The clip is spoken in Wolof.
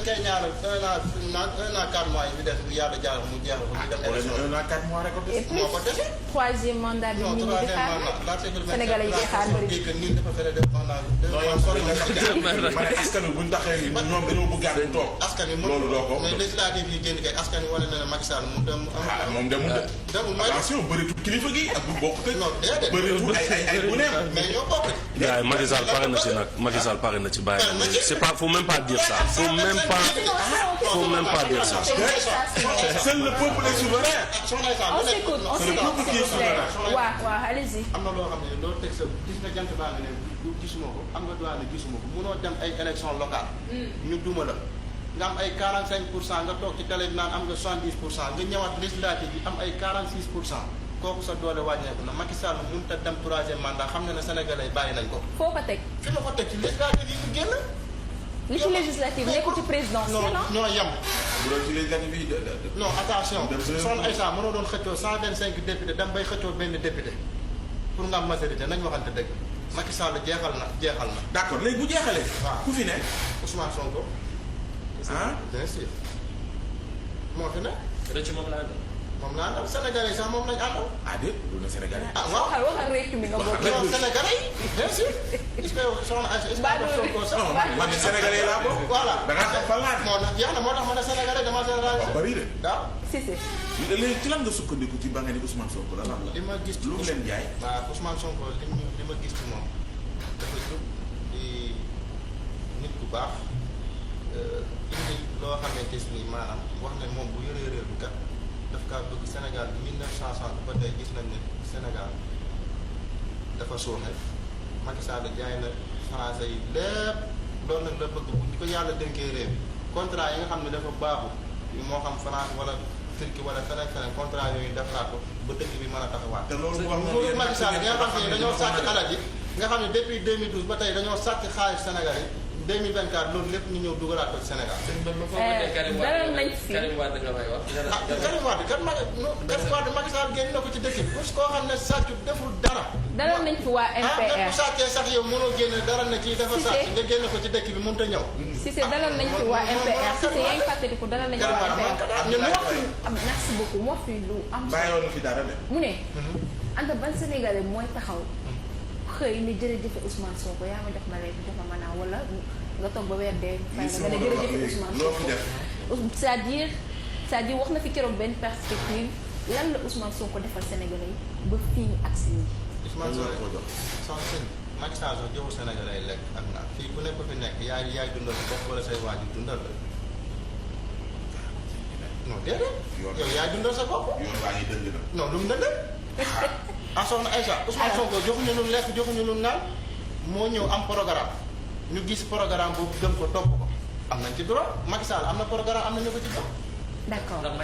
dañ koy ñaanal 1 an 4 mois yi ñu des bu yàlla jàll mu jeexal ko ñu dem élection. 1 an 4 mois rek ko et des. plus troisième mandat bi non nit ñi di xaar Sénégalais yi di xaar bëri. que nii dafa fere def mandat ma ne askan wi bu ñu taxee ni ñoom dañoo bëggaat ñu toog. askan wi loolu doo ko mais législative yi génn kay askan wi wane na ne Macky Sall mu dem moom demul de. demul mooy attention bëritul kilifa gi ak bu bokk te. non déedéet bëritul ay bu neem. mais ñoo bokk de. gars yi Macky Sall pare na ci nag Macky Sall pare na ci bàyyi. c'est pas faut même pas dire ça faut même pas dire ça. seul le peuple est souverain. on s'écoute waaw allez-y. am na loo xam ne loolu teg sa gis nga jant baa nga ne gisuma ko am nga droit ne gisuma ko munoo dem ay élection locale ñu duma la nga am ay 45% nga toog ci télé bi naan am nga 70% nga ñëwaat législative yi am ay 46% kooku sa doole wàññeeku na Macky Sall mënut a dem 3e mandat xam na ne Sénégalais bàyyi nañ ko. foo ko teg. fi ma ko teg ci législative yi ñu génn. li ci législative nekkul ci présidentielle non ñoo yem. bu doon ci législative yi non attention soxna Aïssa mënoo doon xëccoo 125 députés dem bay xëccoo benn député pour nga am majorité nañ waxante dëgg Macky Sall jeexal na. d'accord léegi bu jeexalee. waaw ku fi ne. Ousmane Sonko. ah bien sûr moo fi ne. rëcc moom laa doon. moom laa àndal Sénégalais sax moom lañ àndal. ah déet loolu Sénégalais. ah waaw waxal rek mi nga bokk. non Sénégalais yi bien sûr. est-ce que soxna Aïssa est-ce que Sonko sax. non man Sénégalais laa bokk. voilà da ngaa xam fan laa moo tax jeex na moo tax ma ne Sénégalais dama généralisé. bari de. waaw. Cissé. léegi ci lan nga sukkandiku ci ba nga ni Ousmane Sonko la lan la. li ma gis ci lu mu leen jaay. waaw Ousmane Sonko li ma gis ci moom dafa jub di nit ku baax indi loo xamante ni maanaam wax ne moom bu yoree réew mi kat daf kaa bëgg Sénégal bi 1960 ba tey gis nañ ne Sénégal dafa suuxe Macky Sall jaay na français yi lépp loolu nag la bëgg bu ñu ko yàlla dénkee réew contrat yi nga xam ne dafa baaxul moo xam France wala Turquie wala feneen contrat yooyu defaraat ko ba dëkk bi mën a taxawaat. te loolu wax nguuru Macky Sall nga xam ne dañoo sàcc alal yi nga xam ne depuis 2012 ba tey dañoo sàcc xaalis Sénégal yi 2024 loolu lépp ñu ñëw dugalaat ko ci Sénégal. dalal nañ fi Karim Wade nga may wax. ah Karim Wade kat Macky Sall génn na ko ci dëkk bi parce que koo xam ne sàcc deful dara. dalal nañ fi waa MPR ah bu sàccee sax yow mënoo génne dara na kii dafa sàcc nga génne ko ci dëkk bi mënut a ñëw. Cissé dalal nañ fi waa MPR Cissé yaa ngi fàttaliku dalal nañ fi waa MPR mu wax fi merci beaucoup mu wax fi lu am bàyyiwoon na fi dara de. mu ne anta ban Sénégalais mooy taxaw xëy ni jërëjëf Ousmane Sonko yaa ma jox ma lay jox ma naa wala nga toog ba weer dee fay nga ne jërëjëf Ousmane loo fi def. c'est-à-dire wax na fi keroog benn perspective lan la Ousmane Sonko defal Sénégalais yi ba fii ñu agsi nii. Ousmane Sonko jox soxna sëñ Macky Sall sax joxul Sénégalais yi lekk ak naan fii ku nekk fi nekk yaay dundal sa bopp wala say waajur dundal la non déedéet. yow yaay dundal sa bopp. yoon waa ngi dëng na. non lu mu dëndal. ah soxna Aïssa Ousmane Sonko joxuñu lu lekk joxuñu lu naan moo ñëw am programme ñu gis programme boobu gëm ko topp ko am nañ ci droit Macky Sall am na programme am na ñu ko ci jox. d'accord.